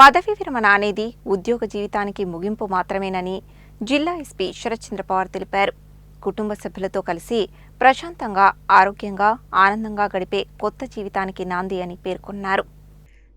పదవీ విరమణ అనేది ఉద్యోగ జీవితానికి ముగింపు మాత్రమేనని జిల్లా ఎస్పీ శరత్ చంద్ర పవార్ తెలిపారు. కుటుంబ సభ్యులతో కలిసి ప్రశాంతంగా, ఆరోగ్యంగా, ఆనందంగా గడిపే కొత్త జీవితానికి నాంది అని పేర్కొన్నారు.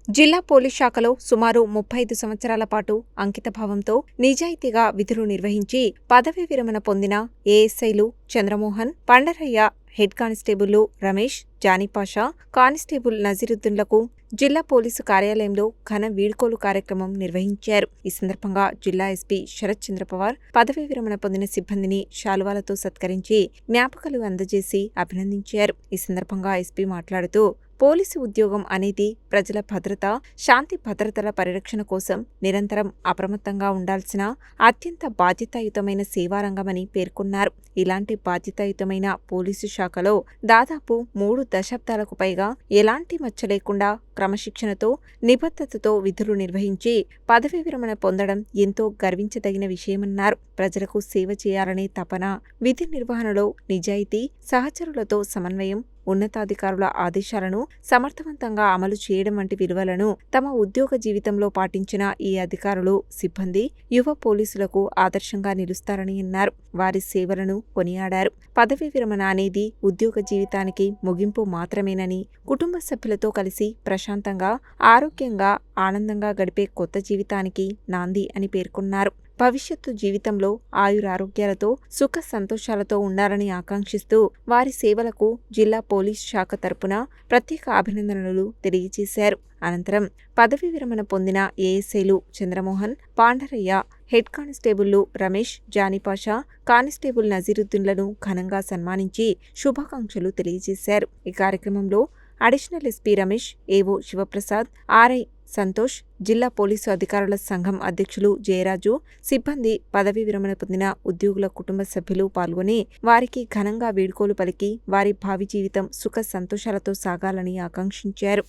జిల్లా పోలీస్ శాఖలో సుమారు 35 సంవత్సరాల పాటు అంకితభావంతో నిజాయితీగా విధులు నిర్వహించి పదవీ విరమణ పొందిన ఏఎస్ఐలు చంద్రమోహన్, పండరయ్య, హెడ్ కానిస్టేబుళ్లు రమేష్, జానీపాషా, కానిస్టేబుల్ నజీరుద్దీన్లకు జిల్లా పోలీసు కార్యాలయంలో ఘన వీడ్కోలు కార్యక్రమం నిర్వహించారు. ఈ సందర్భంగా జిల్లా ఎస్పీ శరత్ చంద్ర పవార్ పదవీ విరమణ పొందిన సిబ్బందిని శాలువాలతో సత్కరించి జ్ఞాపకాలు అందజేసి అభినందించారు. ఈ సందర్భంగా ఎస్పీ మాట్లాడుతూ పోలీసు ఉద్యోగం అనేది ప్రజల భద్రత, శాంతి భద్రతల పరిరక్షణ కోసం నిరంతరం అప్రమత్తంగా ఉండాల్సిన అత్యంత బాధ్యతాయుతమైన సేవారంగమని పేర్కొన్నారు. ఇలాంటి బాధ్యతాయుతమైన పోలీసు శాఖలో దాదాపు 3 దశాబ్దాలకు పైగా ఎలాంటి మచ్చ లేకుండా క్రమశిక్షణతో, నిబద్ధతతో విధులు నిర్వహించి పదవీ విరమణ పొందడం ఎంతో గర్వించదగిన విషయమన్నారు. ప్రజలకు సేవ చేయాలనే తపన, విధి నిర్వహణలో నిజాయితీ, సహచరులతో సమన్వయం, ఉన్నతాధికారుల ఆదేశాలను సమర్థవంతంగా అమలు చేయడం వంటి విలువలను తమ ఉద్యోగ జీవితంలో పాటించిన ఈ అధికారులు, సిబ్బంది యువ పోలీసులకు ఆదర్శంగా నిలుస్తారని అన్నారు. వారి సేవలను కొనియాడారు. పదవీ విరమణ అనేది ఉద్యోగ జీవితానికి ముగింపు మాత్రమేనని, కుటుంబ సభ్యులతో కలిసి ప్రశాంతంగా, ఆరోగ్యంగా, ఆనందంగా గడిపే కొత్త జీవితానికి నాంది అని పేర్కొన్నారు. భవిష్యత్తు జీవితంలో ఆయురారోగ్యాలతో, సుఖ సంతోషాలతో ఉండాలని ఆకాంక్షిస్తూ వారి సేవలకు జిల్లా పోలీస్ శాఖ తరపున ప్రత్యేక అభినందనలు తెలియజేశారు. అనంతరం పదవీ విరమణ పొందిన ఏఎస్ఐలు చంద్రమోహన్, పాండరయ్య, హెడ్ కానిస్టేబుళ్లు రమేష్, జానీపాషా, కానిస్టేబుల్ నజీరుద్దీన్లను ఘనంగా సన్మానించి శుభాకాంక్షలు తెలియజేశారు. ఈ కార్యక్రమంలో అడిషనల్ ఎస్పీ రమేష్, ఏవో శివప్రసాద్, ఆర్ఐ సంతోష్, జిల్లా పోలీసు అధికారుల సంఘం అధ్యక్షులు జయరాజు, సిబ్బంది, పదవీ విరమణ పొందిన ఉద్యోగుల కుటుంబ సభ్యులు పాల్గొని వారికి ఘనంగా వీడ్కోలు పలికి వారి భావి జీవితం సుఖ సంతోషాలతో సాగాలని ఆకాంక్షించారు.